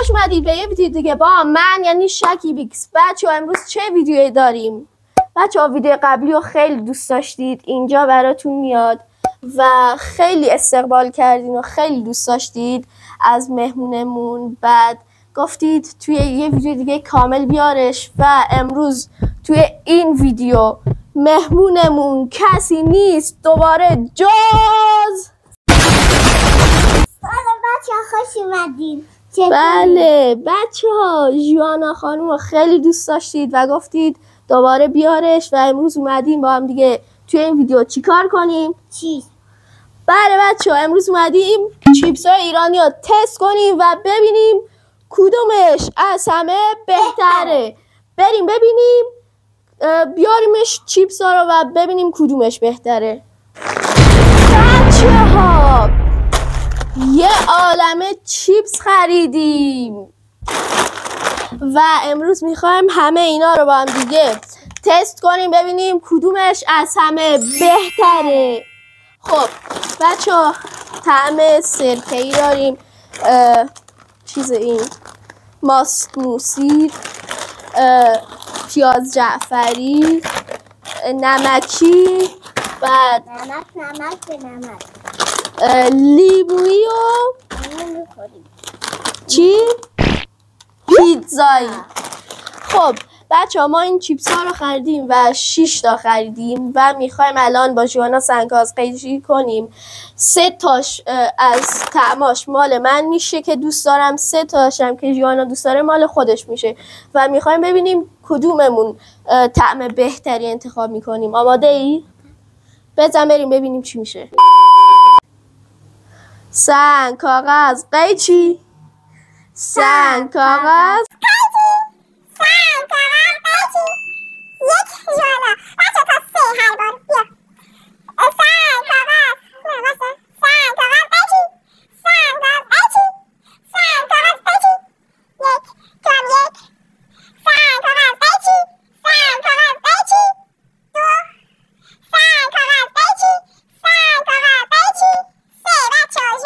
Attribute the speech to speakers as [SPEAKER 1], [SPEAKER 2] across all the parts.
[SPEAKER 1] خوش اومدید به یه ویدیو دیگه با من یعنی شکیبیکس. بچه ها امروز چه ویدیویی داریم؟ بچه ها ویدیو قبلی رو خیلی دوست داشتید، اینجا براتون میاد و خیلی استقبال کردین و خیلی دوست داشتید از مهمونمون. بعد گفتید توی یه ویدیو دیگه کامل بیارش و امروز توی این ویدیو مهمونمون کسی نیست دوباره جز
[SPEAKER 2] بچه ها خوش اومدین.
[SPEAKER 1] بله بچه ها ژوانا خانوم رو خیلی دوست داشتید و گفتید دوباره بیارش و امروز اومدیم با هم دیگه توی این ویدیو چیکار کنیم؟
[SPEAKER 2] چیز؟
[SPEAKER 1] بله بچه ها امروز اومدیم چیپس های ایرانی رو تست کنیم و ببینیم کدومش از همه بهتره. بریم ببینیم، بیاریمش چیپس ها رو و ببینیم کدومش بهتره. بچه ها یه عالمه چیپس خریدیم و امروز میخوایم همه اینا رو با هم دیگه تست کنیم ببینیم کدومش از همه بهتره. خب بچه ها طعم سرکه‌ای داریم، چیز این ماست موسی، پیاز جعفری، نمکی، بعد
[SPEAKER 2] نمک
[SPEAKER 1] لیمویی و چی؟ پیتزایی. خب بچه ها ما این چیپس ها رو خریدیم و 6 تا خریدیم و میخوایم الان با ژوانا سنگاز قیچی کنیم. 3 تاش از طعماش مال من میشه که دوست دارم، 3 تاش هم که ژوانا دوست داره مال خودش میشه و میخوایم ببینیم کدوممون طعم بهتری انتخاب میکنیم. آماده ای؟ بزن بریم ببینیم چی میشه. سنگ کاغذ قیچی. سنگ کاغذ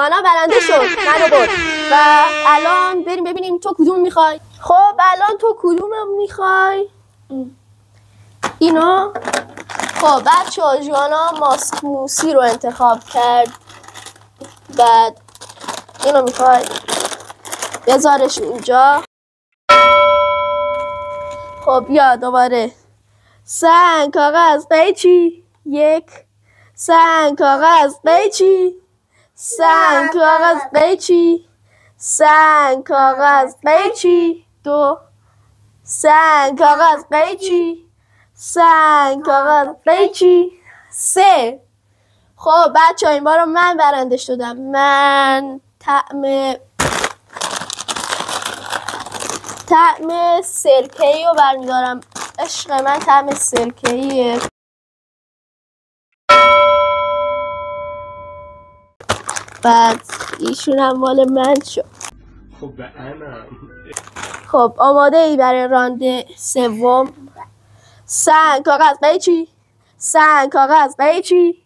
[SPEAKER 1] حالا برنده شد، منو برد و الان بریم ببینیم تو کدوم میخوای. خب الان تو کدوم میخوای؟ اینو؟ خب بچه ها ژوانا ماست موسی رو انتخاب کرد. بعد اینو میخوای بذارش اینجا. خب بیا دوباره سنگ کاغذ قیچی. 1 سنگ کاغذ قیچی. سنگ کاغذ قیچی. سنگ کاغذ قیچی. 2 سنگ کاغذ قیچی. سنگ کاغذ قیچی. 3. خب بچه ها این بار من برنده شدم. من طعم سرکه‌ای رو برمیدارم. عشق من طعم سرکه‌ایه. بعد ایشون هم مال من شد. خب آماده ای برای راند سوم؟ سنگ کاغذ قیچی. سنگ کاغذ قیچی.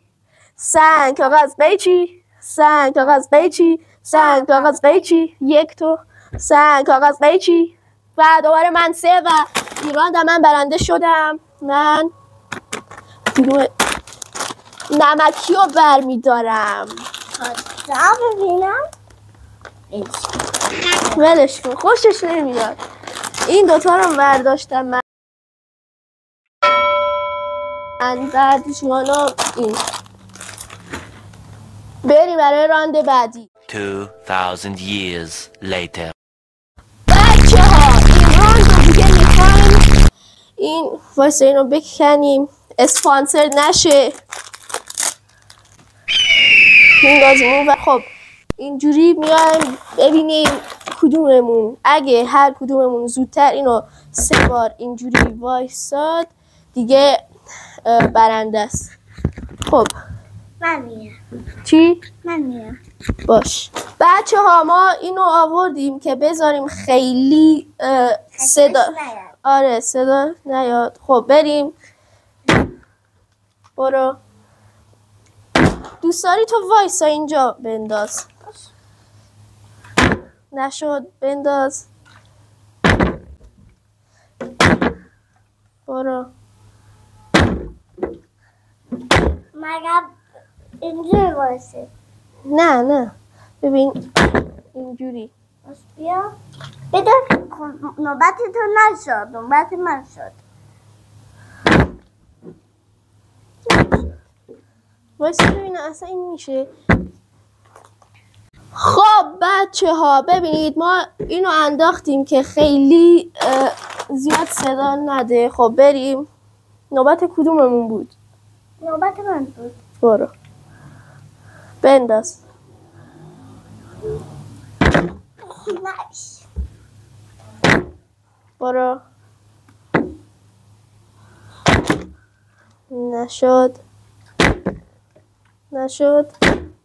[SPEAKER 1] سنگ کاغذ قیچی. سنگ کاغذ قیچی. سنگ کاغذ قیچی. 1 تو سنگ کاغذ قیچی. و دوباره من 3 و این راند من برنده شدم. من نمکی رو برمیدارم.
[SPEAKER 2] ببینم
[SPEAKER 1] ولش کن، خوشش نمیاد. این دوتا رو برداشتم من. بعد ژوانا این. بریم برای راند بعدی.
[SPEAKER 3] 2000 years later.
[SPEAKER 1] بچه ها این راند رو دیگه میخوایم این واسه اینو بکنیم اسپانسر نشه میندازیم و خب اینجوری میایم ببینیم کدوممون، اگه هر کدوممون زودتر اینو 3 بار اینجوری وایساد دیگه برنده است. خب
[SPEAKER 2] من میرم.
[SPEAKER 1] چی؟
[SPEAKER 2] من میرم.
[SPEAKER 1] باش بچه ها ما اینو آوردیم که بذاریم خیلی صدا آره صدا نیاد. خب بریم. برو دوست داری تو وایسا اینجا بنداز. نشد. بنداز. برو.
[SPEAKER 2] مگه اینجوری باشه؟
[SPEAKER 1] نه ببین اینجوری.
[SPEAKER 2] بس بیا بده. نوبت تو نشد، نوبت من شد.
[SPEAKER 1] وایسا ببینم اصلا این میشه. خب بچه ها ببینید ما اینو انداختیم که خیلی زیاد صدا نده. خب بریم. نوبت کدوممون بود؟
[SPEAKER 2] نوبت من بود.
[SPEAKER 1] برو. بنداز.
[SPEAKER 2] نش.
[SPEAKER 1] برو. نشد.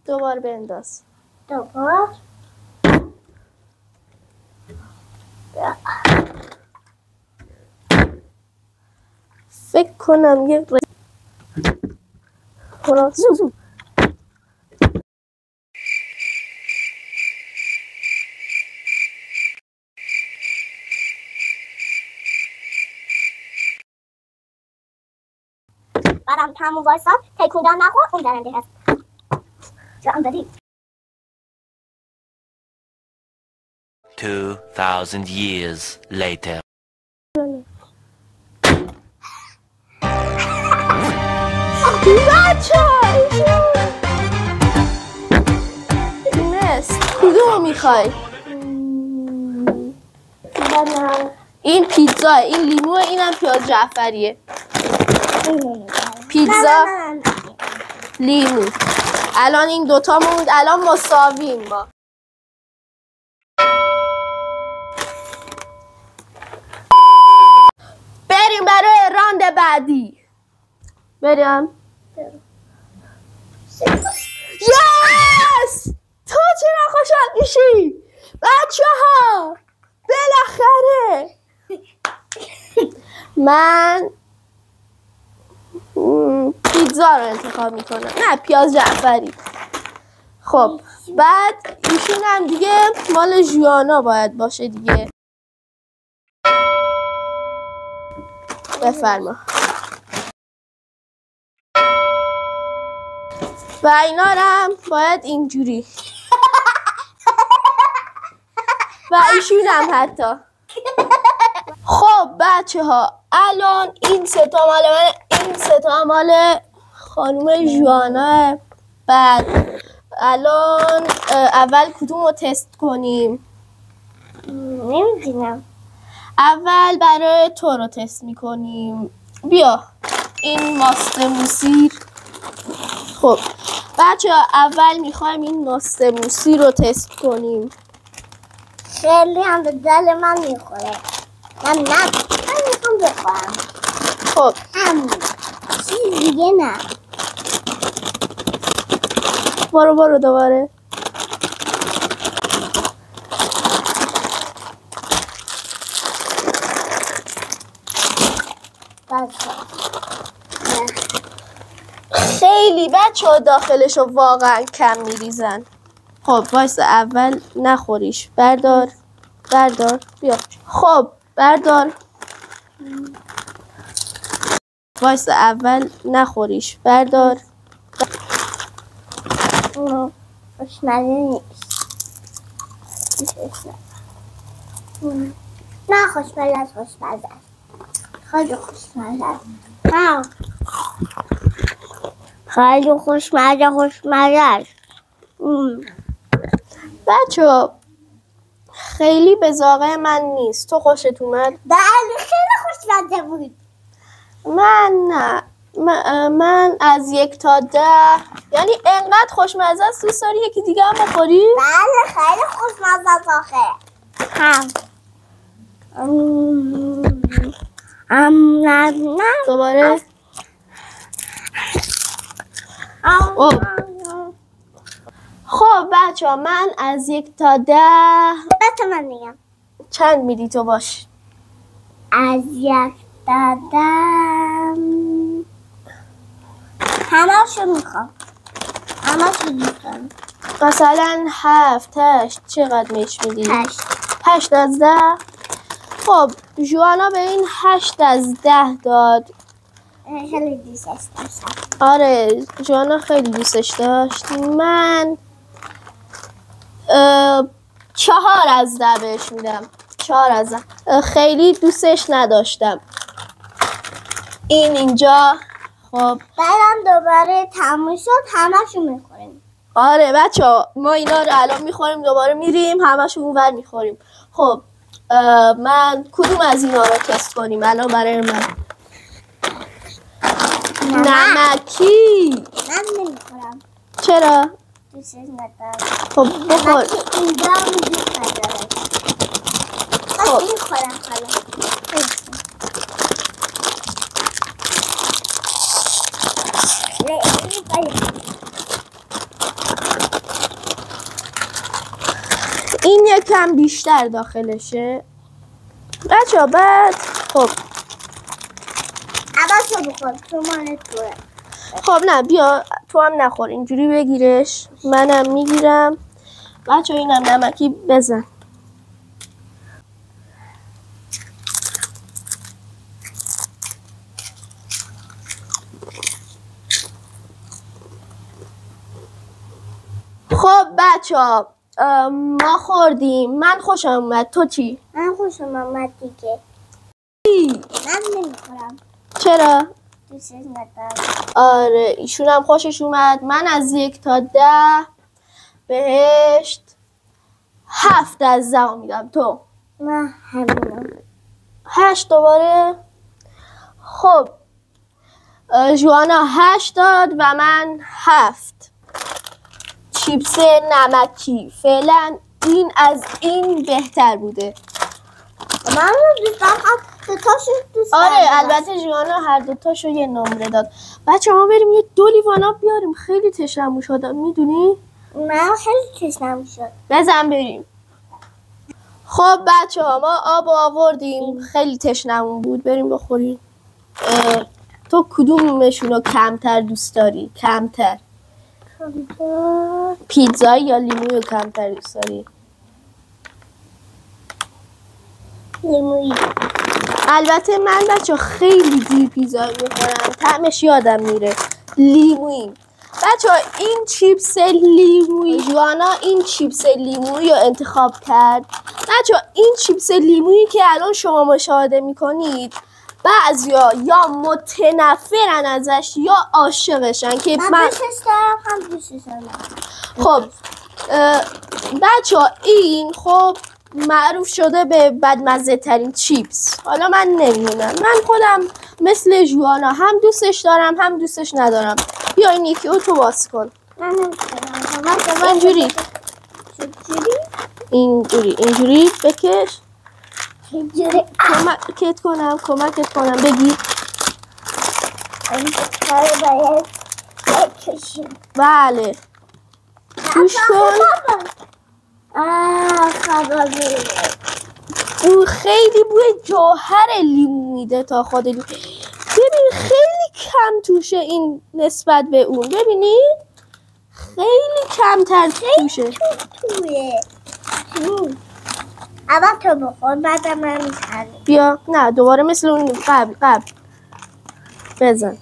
[SPEAKER 1] دوبار بنداز.
[SPEAKER 2] دوبار.
[SPEAKER 1] فکر کنم یه برو زو.
[SPEAKER 2] بعدم تموم وایسا تکوندن نخور اون درنده هست. جان دادی.
[SPEAKER 3] 2,000 years later.
[SPEAKER 1] بچه نست کدومو میخوای؟ این پیتزا، این لیموه، اینم پیاز جعفریه. پیتزا لیمو. الان این دوتا موند. الان مساویم با. بریم برای راند بعدی. بریم. یس! تو چرا خوشحال میشی؟ بچه ها بالاخره من پیتزا رو انتخاب میکنم. نه پیاز جعفری. خب بعد ایشون هم دیگه مال ژوانا باید باشه دیگه. بفرما. و اینا هم باید اینجوری. و ایشون هم حتی. خب بچه ها الان این سه تا مال من، این سه تا مال خانم ژوانا. بعد الان اول کدوم رو تست کنیم؟
[SPEAKER 2] نمیدونم.
[SPEAKER 1] اول برای تو رو تست میکنیم. بیا این ماست موسی. خب بچه ها اول میخوایم این ماست موسی رو تست کنیم.
[SPEAKER 2] خیلی هم به دل من میخوره. من میخوام بخورم.
[SPEAKER 1] خب
[SPEAKER 2] همون چیز دیگه نه.
[SPEAKER 1] برو دوباره. خیلی بچه ها داخلش رو واقعا کم میریزن. خب وایسا اول نخوریش. بردار بیا. خب بردار. وایسا اول نخوریش. بردار.
[SPEAKER 2] خوشمزه نیست. نه خوشمزه است. خیلی خوشمزه است. خیلی خوشمزه است.
[SPEAKER 1] بچه خیلی به ذائقه من نیست. تو خوشت اومد؟
[SPEAKER 2] بله خیلی خوشمزه بود.
[SPEAKER 1] من نه. من از 1 تا 10. یعنی انقدر خوشمزه است دوست داری یکی دیگه هم بخوری؟
[SPEAKER 2] بله خیلی خوشمزه است آخه. نه
[SPEAKER 1] دوباره. خب بچه ها من از 1 تا 10.
[SPEAKER 2] بس من میگم
[SPEAKER 1] چند میدی تو باش؟
[SPEAKER 2] از 1 تا 10 همه‌شو میخوام.
[SPEAKER 1] مثلا 7 8 چقدر میش میدی؟
[SPEAKER 2] 8.
[SPEAKER 1] 8 از 10. خب جوانا به این 8 از 10 داد.
[SPEAKER 2] خیلی دوستش داشتم.
[SPEAKER 1] آره جوانا خیلی دوستش داشت. من 4 از 10 بهش میدم. 4 از 10. خیلی دوستش نداشتم. اینجا خب
[SPEAKER 2] بعدم دوباره تموم شد همشو میخوریم.
[SPEAKER 1] آره بچه ها ما اینا رو الان میخوریم دوباره میریم همشون اونور میخوریم. خب من کدوم از اینا رو تست کنیم الان برای من؟ نمکی.
[SPEAKER 2] من نمیخورم.
[SPEAKER 1] چرا؟
[SPEAKER 2] دوستش ندارم.
[SPEAKER 1] خب بخور.
[SPEAKER 2] نمکی اینجا هم دوست ندارم.
[SPEAKER 1] خب.
[SPEAKER 2] من میخورم حالا.
[SPEAKER 1] این یکم بیشتر داخلشه بچه ها. بعد خب
[SPEAKER 2] اول تو بخور تو مال توه.
[SPEAKER 1] خب نه بیا تو هم نخور اینجوری بگیرش منم میگیرم. بچه ها اینم نمکی بزن. خب بچه ها ما خوردیم. من خوشم اومد. تو چی؟
[SPEAKER 2] من خوشم آمد دیگه. من نمیخورم.
[SPEAKER 1] چرا؟
[SPEAKER 2] دوستش ندارم.
[SPEAKER 1] آره ایشون هم خوشش اومد. من از 1 تا 10 بهش 7 از 10 میدم. تو؟
[SPEAKER 2] من همینم.
[SPEAKER 1] 8 دوباره. خب جوانا 8 داد و من 7. چیپس نمکی فعلا این از این بهتر بوده.
[SPEAKER 2] من دوست دارم دوتاشو دوست دارم.
[SPEAKER 1] آره البته جوانا هر دوتاشو یه نمره داد. بچه ما بریم یه 2 لیوان آب بیاریم خیلی تشنمون شد میدونی؟
[SPEAKER 2] من خیلی تشنم شد.
[SPEAKER 1] بزن بریم. خب بچه ها ما آب آوردیم خیلی تشنمون بود بریم بخوریم. تو کدومشونو کمتر دوست داری؟ کمتر پیتزایی یا لیمویی کمتر دوست داری؟
[SPEAKER 2] لیمویی.
[SPEAKER 1] البته من بچه خیلی دیر پیتزا میخورم طعمش یادم میره. لیمویی. بچه این چیپس لیمویی جوانا این چیپس لیمویی رو انتخاب کرد. بچه این چیپس لیمویی که الان شما مشاهده میکنید بعضیا یا متنفرن ازش یا عاشقشن که
[SPEAKER 2] من دوستش دارم هم دوستش دارم.
[SPEAKER 1] خب بچه این خب معروف شده به بدمزه ترین چیپس. حالا من نمیدونم من خودم مثل جوانا هم دوستش دارم هم دوستش ندارم. بیا این یکی رو تو باز کن.
[SPEAKER 2] من نمی‌تونم.
[SPEAKER 1] اینجوری اینجوری بکش.
[SPEAKER 2] اینجوری.
[SPEAKER 1] کمکت کنم بگیر.
[SPEAKER 2] کار باید بکشیم.
[SPEAKER 1] بله گوش کن.
[SPEAKER 2] خبابی.
[SPEAKER 1] او خیلی بوی جوهر لیمو میده تا خود لیمو. ببین خیلی کم توشه این نسبت به اون. ببینید خیلی کمتر توشه.
[SPEAKER 2] توی اول تو بخور بعدم من میزنم.
[SPEAKER 1] بیا نه دوباره مثل اون قبل بزن.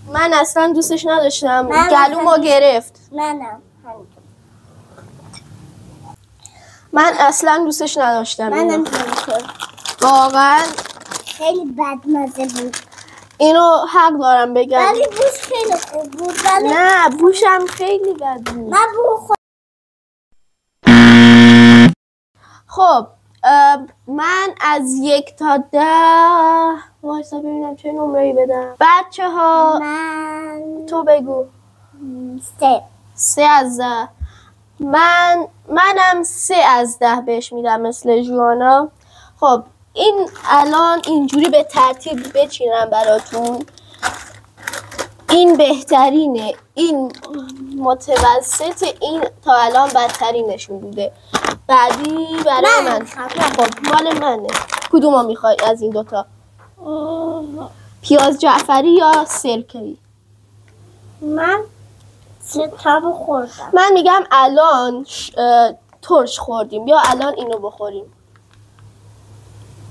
[SPEAKER 1] من اصلا دوستش نداشتم. گلومو گرفت.
[SPEAKER 2] منم
[SPEAKER 1] من اصلا دوستش نداشتم.
[SPEAKER 2] منم
[SPEAKER 1] واقعا
[SPEAKER 2] خیلی بدمزه بود.
[SPEAKER 1] اینو حق دارم بگم.
[SPEAKER 2] ولی بوش خیلی خوب بود.
[SPEAKER 1] نه بوشم خیلی بد بود.
[SPEAKER 2] من بو
[SPEAKER 1] خب من از 1 تا 10 وایسا ببینم چه نمره‌ای بدم. بچه ها
[SPEAKER 2] من
[SPEAKER 1] تو بگو.
[SPEAKER 2] 3
[SPEAKER 1] از 10. منم 3 از 10 بهش میدم مثل جوانا. خب این الان اینجوری به ترتیب بچینم براتون. این بهترینه. این متوسط. این تا الان بدترینشون بوده. بعدی برای من. خب مال منه. کدومو میخوای از این دوتا؟ پیاز جعفری یا سرکه‌ای؟
[SPEAKER 2] من ستابو خوردم.
[SPEAKER 1] من میگم الان ترش خوردیم یا الان اینو بخوریم.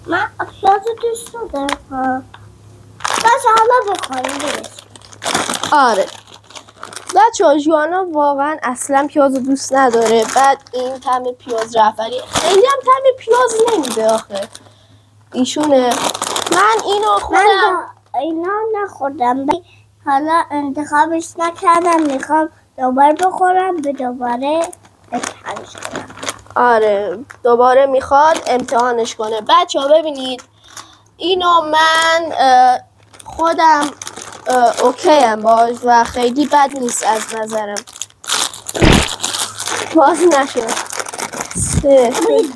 [SPEAKER 2] من پیاز دوست ندارم. بس حالا بخوریم درست.
[SPEAKER 1] آره بچه جوانا واقعا اصلا پیاز دوست نداره. بعد این طعم پیاز جعفری خیلی هم طعم پیاز نمیده آخه ایشونه. من اینو خودم
[SPEAKER 2] اینا نخوردم. حالا انتخابش نکردم. میخوام دوباره بخورم به دوباره امتحانش کنم.
[SPEAKER 1] آره دوباره میخواد امتحانش کنه. بچه ها ببینید اینو من خودم اوکی هم باش و خیلی بد نیست از نظرم. باز نشد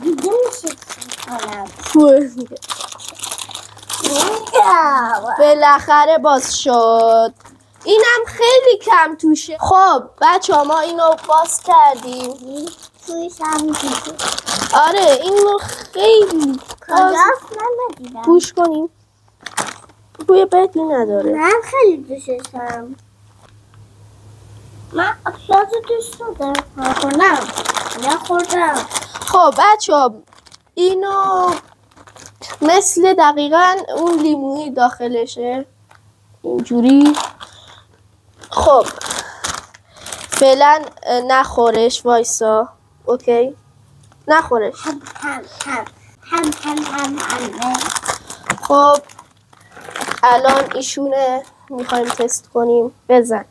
[SPEAKER 2] دیگه میشه کنم.
[SPEAKER 1] بالاخره باز شد. اینم خیلی کم توشه. خب بچه ها ما اینو باز کردیم.
[SPEAKER 2] توی سمیتی
[SPEAKER 1] آره اینو خیلی
[SPEAKER 2] کجاست من ندیدم.
[SPEAKER 1] گوش کنیم. بوی بدی نداره.
[SPEAKER 2] من خیلی دوستش دارم. من پیاز دوست دارم. نخوردم.
[SPEAKER 1] خب بچه ها اینو مثل دقیقا اون لیمونی داخلشه اینجوری. خب فعلا نخورش وایسا. اوکی نخورش. خب الان ایشونه میخوایم تست کنیم. بزن.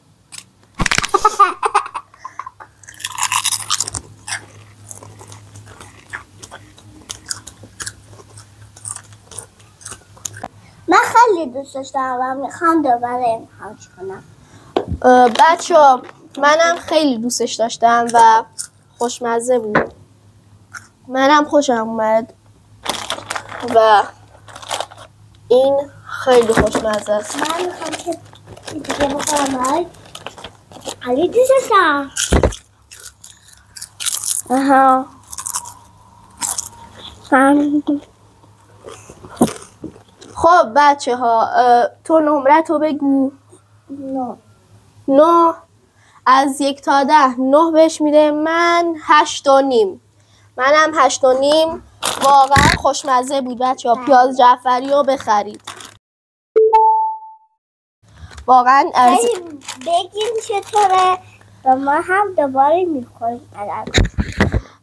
[SPEAKER 2] من خیلی دوستش دارم و میخوام دوباره امتحانش کنم.
[SPEAKER 1] بچه ها منم خیلی دوستش داشتم و خوشمزه بود. منم خوشم اومد و این خیلی خوشمزه است.
[SPEAKER 2] من میخوام که دیگه بخورم. خیلی دوستش دارم.
[SPEAKER 1] آها خب بچه ها تو نمره تو بگو. 9 از 1 تا 10 9 بهش میده. من 8.5. منم 8.5. واقعا خوشمزه بود بچه ها. پیاز جعفری رو بخرید واقعا
[SPEAKER 2] بگیم چطوره و ما هم دوباره میخوریم.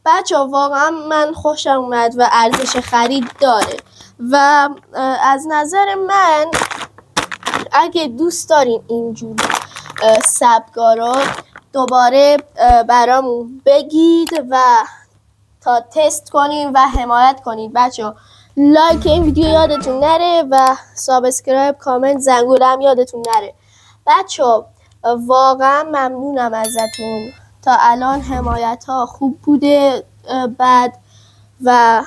[SPEAKER 1] بچه ها واقعا من خوشم اومد و ارزش خرید داره و از نظر من اگه دوست دارین اینجور سبکارا دوباره برامون بگید و تا تست کنیم و حمایت کنید. بچه ها لایک این ویدیو یادتون نره و سابسکرایب کامنت زنگوله هم یادتون نره. بچه ها واقعا ممنونم ازتون. تا الان حمایت ها خوب بوده. بعد و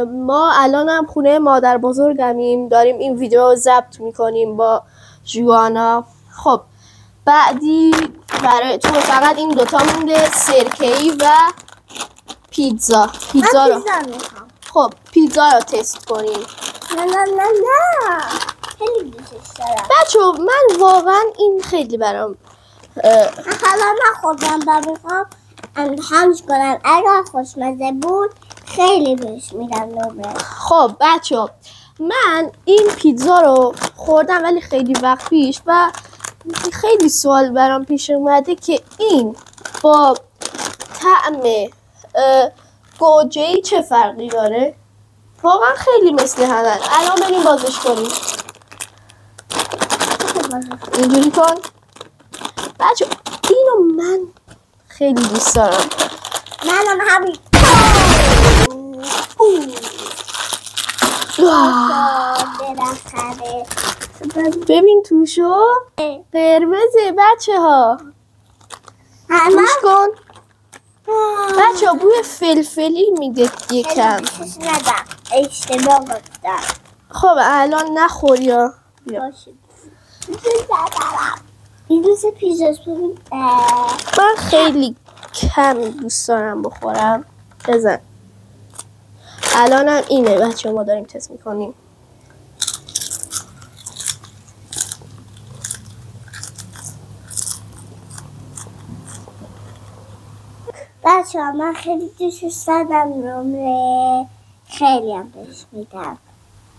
[SPEAKER 1] ما الان هم خونه مادر بزرگمیم داریم این ویدیو رو ضبط میکنیم با جوانا. خب بعدی برای تو فقط این دوتا مونده سرکه‌ای و پیتزا رو
[SPEAKER 2] میخوام.
[SPEAKER 1] خب پیتزا رو تست کنیم.
[SPEAKER 2] نه خیلی دوستش دارم.
[SPEAKER 1] بچه من واقعا این خیلی برام
[SPEAKER 2] حالا نخوردم و میخوام امتحانش کنم. اگر خوشمزه بود خیلی بهش میدم نمره.
[SPEAKER 1] خب بچه من این پیتزا رو خوردم ولی خیلی وقت پیش و خیلی سوال برام پیش اومده که این با طعم گوجه‌ای چه فرقی داره. واقعا خیلی مثل همن. الان بریم بازش کنیم. اینجوری کن بچه. اینو من خیلی دوست دارم.
[SPEAKER 2] منم همین.
[SPEAKER 1] ببین توشو قرمزه بچه ها. گوش کن بچه ها بوی فلفلی میده یکم.
[SPEAKER 2] اشتباه گفتم.
[SPEAKER 1] خب الان نخور یا
[SPEAKER 2] این دوست پیزاست. ببین
[SPEAKER 1] من خیلی کم دوست دارم بخورم. بزن. الانم اینه بچه ما داریم تست میکنیم.
[SPEAKER 2] بچه ها من خیلی دوست دارم نمره خیلی هم بهش میدم.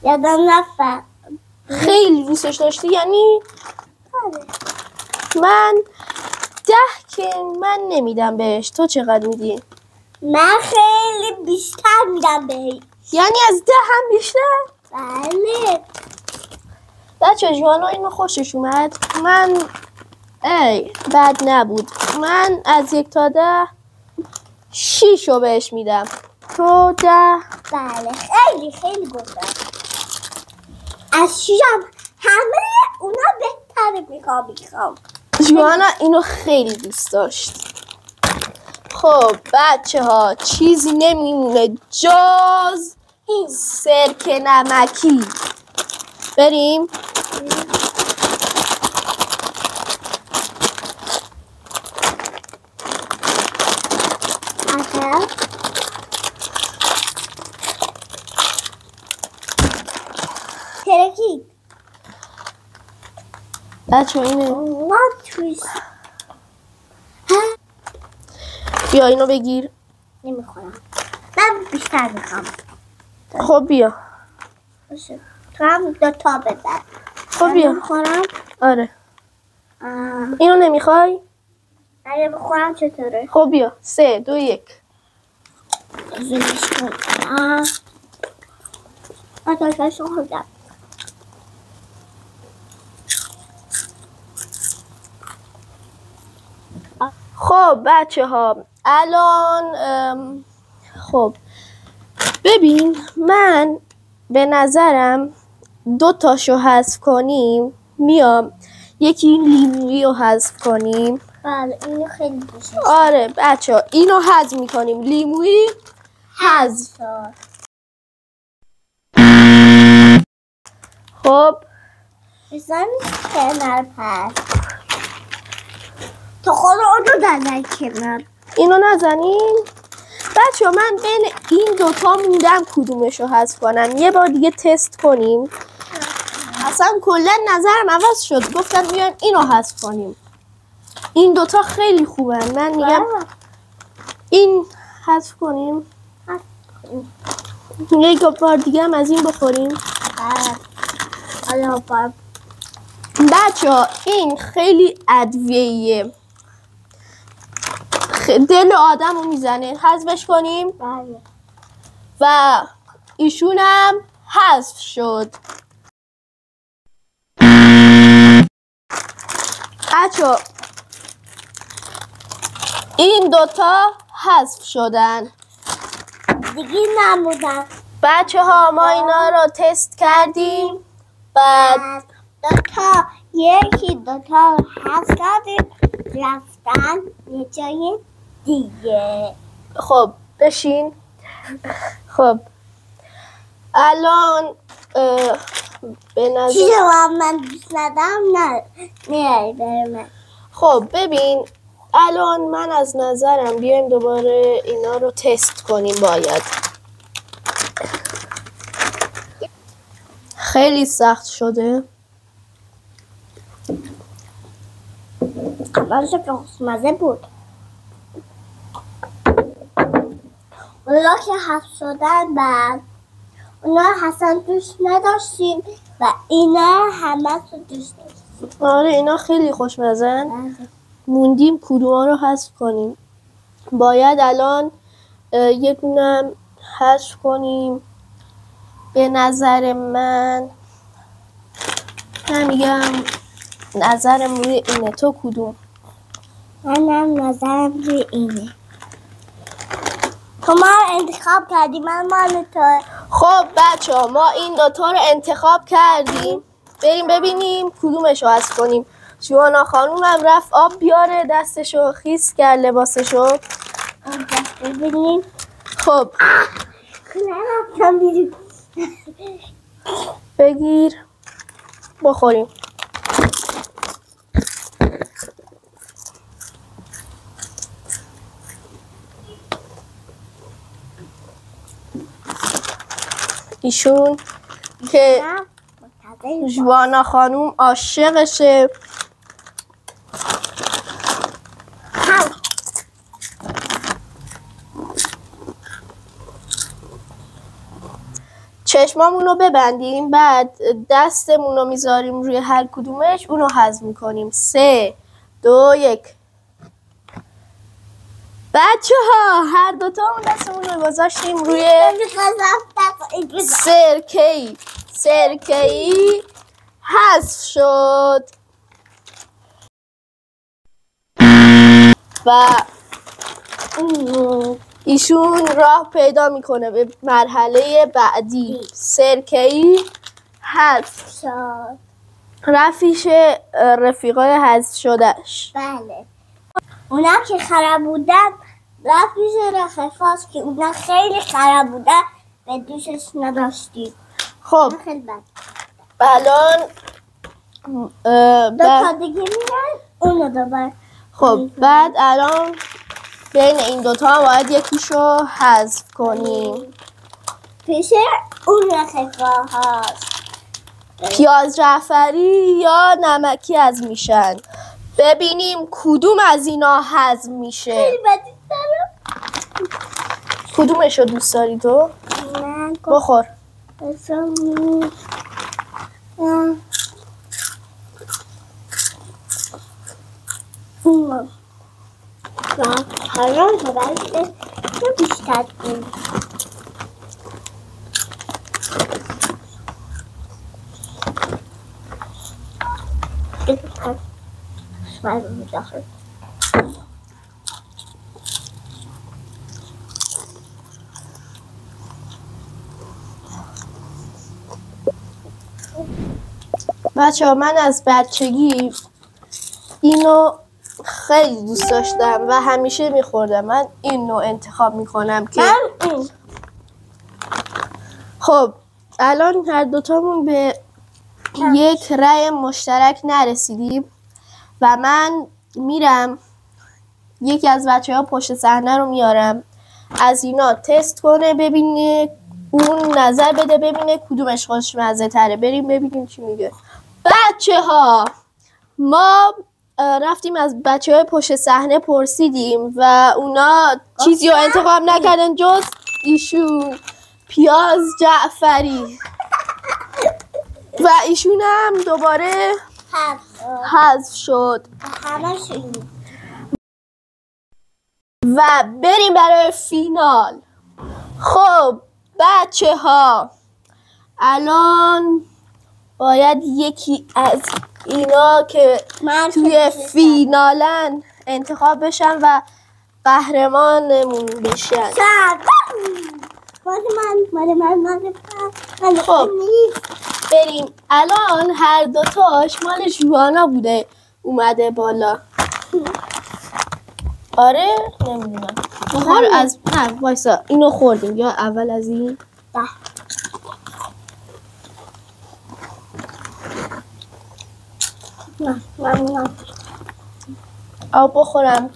[SPEAKER 2] یادم رفت
[SPEAKER 1] خیلی دوستش داشتی یعنی؟ من 10 که من نمیدم بهش. تو چقدر میدی؟
[SPEAKER 2] من خیلی بیشتر میدم بهش.
[SPEAKER 1] یعنی از 10 هم بیشتر؟
[SPEAKER 2] بله.
[SPEAKER 1] بچه جوانا اینو خوشش اومد. من بد نبود. من از 1 تا 10 6 رو بهش میدم. تو 10؟
[SPEAKER 2] بله خیلی گفتم. از 6 همه اونا بهتره میخوام.
[SPEAKER 1] جوانا اینو خیلی دوست داشت. خب بچه ها چیزی نمیمونه جز این سرکه نمکی. بریم.
[SPEAKER 2] ترکید
[SPEAKER 1] بچه اینه.
[SPEAKER 2] اونا توش
[SPEAKER 1] بیا اینو بگیر.
[SPEAKER 2] نمیخورم. من بیشتر میخوام.
[SPEAKER 1] خب بیا.
[SPEAKER 2] باشه تو هم 2 تا ببر.
[SPEAKER 1] خب بیا.
[SPEAKER 2] میخورم.
[SPEAKER 1] آره اینو نمیخوای؟
[SPEAKER 2] اگه بخورم چطوره؟
[SPEAKER 1] خب بیا 3 2 1.
[SPEAKER 2] ازش کنم. آتاشش رو خوردم.
[SPEAKER 1] خب بچه ها الان خب ببین من به نظرم 2 تاشو حذف کنیم. میام یکی این لیمویی رو حذف کنیم.
[SPEAKER 2] بله اینو خیلی دوست دارم.
[SPEAKER 1] آره بچه ها اینو حذف میکنیم. لیمویی حذف. خب
[SPEAKER 2] بزن کنار پس تو خود اونو دادن کنار.
[SPEAKER 1] اینو نزنیم. بچه ها من بین این 2 تا موندم کدومش رو حذف کنم. یه بار دیگه تست کنیم. اصلا کلا نظرم عوض شد. گفتم بیایم اینو حذف کنیم. این 2 تا خیلی خوبن. من میگم این حذف کنیم. یک بار دیگه هم از این بخوریم.
[SPEAKER 2] حالا بار
[SPEAKER 1] بچه ها این خیلی ادویه‌ایه. دل آدم رو میزنه. حذفش کنیم.
[SPEAKER 2] بله
[SPEAKER 1] و ایشونم حذف شد. بچه این 2 تا حذف شدن.
[SPEAKER 2] دیگه نمودن.
[SPEAKER 1] بچه ها ما اینا رو تست کردیم. بعد
[SPEAKER 2] 2 تا یکی 2 تا حذف کردیم رفتن یه جای دیگه.
[SPEAKER 1] خب بشین. خب الان به نظر
[SPEAKER 2] چیزی من دوست ندارم نه برم.
[SPEAKER 1] خب ببین الان من از نظرم بیایم دوباره اینا رو تست کنیم. باید خیلی سخت شده.
[SPEAKER 2] اولش که خوشمزه بود. اونا که حذف شدن بعد اونا اصلا دوست نداشتیم و اینا همه تو دوست داشتیم.
[SPEAKER 1] آره اینا خیلی خوشمزن. موندیم کدوما رو حذف کنیم. باید الان یه دونم حذف کنیم. به نظر من میگم نظرم روی اینه. تو کدوم؟
[SPEAKER 2] منم نظرم روی اینه. تو ما رو انتخاب کردی من مال تو.
[SPEAKER 1] خب بچه ها ما این 2 تا رو انتخاب کردیم. بریم ببینیم کدومش رو حذف کنیم. جوانا خانوم هم رفت آب بیاره. دستشو خیس کرد لباسشو.
[SPEAKER 2] ببینیم.
[SPEAKER 1] خب
[SPEAKER 2] نرفتم بیرون.
[SPEAKER 1] بگیر بخوریم. ایشون که ژوانا خانوم عاشقشه. چشمامون رو ببندیم، بعد دستمون رو میذاریم روی هر کدومش، اون رو هضم میکنیم. 3 2 1. بچه ها هر دوتا اون دستمون رو گذاشتیم روی سرکه‌ای حذف شد و ایشون راه پیدا میکنه به مرحله بعدی. سرکه‌ای حذف
[SPEAKER 2] شد.
[SPEAKER 1] رفیش رفیقای حذف شدهش.
[SPEAKER 2] بله. اونا که خراب بودن رفیش رفیقاست که اونا خیلی خراب بودن و دوستش نداشتیم.
[SPEAKER 1] خب
[SPEAKER 2] خیلی بد.
[SPEAKER 1] الان
[SPEAKER 2] دو تا دیگه میگن اونو دوباره.
[SPEAKER 1] خب بعد الان بین این دوتا باید یکیشو حذف کنیم.
[SPEAKER 2] پیش اون رفیقا هاست.
[SPEAKER 1] پیاز جعفری یا نمکی از میشن. ببینیم کدوم از اینا حذف میشه.
[SPEAKER 2] خیلی بدی دارم.
[SPEAKER 1] کدومشو دوست داری تو؟
[SPEAKER 2] من
[SPEAKER 1] بخور.
[SPEAKER 2] گفتم حالا تو برده تو بیشتر بود.
[SPEAKER 1] بچه ها من از بچگی اینو خیلی دوست داشتم و همیشه میخوردم. من این نوع انتخاب میکنم که خب الان هر دوتامون به یک رأی مشترک نرسیدیم و من میرم یکی از بچه ها پشت صحنه رو میارم از اینا تست کنه، ببینه اون نظر بده ببینه کدومش خوشمزه تره. بریم ببینیم چی میگه. بچه ها ما رفتیم از بچه های پشت صحنه پرسیدیم و اونا چیزی رو انتخاب نکردن جز ایشون پیاز جعفری و ایشون هم دوباره حذف شد. و بریم برای فینال. خب بچه ها الان باید یکی از اینا که توی فینالن انتخاب بشن و قهرمانمون بشن. خب بریم. الان هر دوتاش مال ژوانا بوده اومده بالا. آره نمیدونم. بخور از نه وایسا اینو خوردیم یا اول از این؟ آب بخورم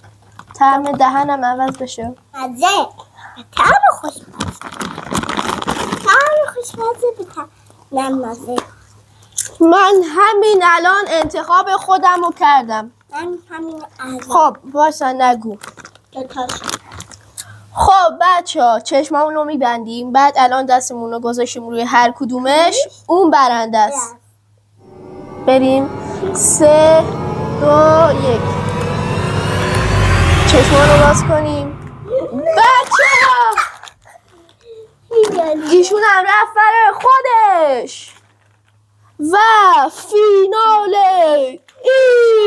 [SPEAKER 1] طعم دهنم عوض بشه.
[SPEAKER 2] مزه طعم خوشمزه. طعم خوشمزه به مزه.
[SPEAKER 1] من همین الان انتخاب خودم رو کردم.
[SPEAKER 2] من همین الان.
[SPEAKER 1] خب وایسا نگو.
[SPEAKER 2] دوتاشو.
[SPEAKER 1] خب بچه ها چشممون رو میبندیم، بعد الان دستمون رو گذاشتیم روی هر کدومش، اون برنده است. بریم 3 2 1. چشممون رو باز کنیم. بچه ها ایشون هم رفت برای خودش و فینال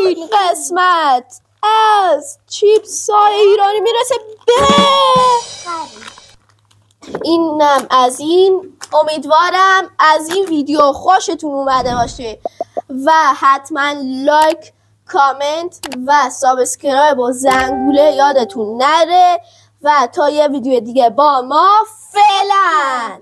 [SPEAKER 1] این قسمت از چیپس های ایرانی میرسه به اینم از این. امیدوارم از این ویدیو خوشتون اومده باشه و حتما لایک، کامنت و سابسکرایب و زنگوله یادتون نره و تا یه ویدیو دیگه با ما فعلا.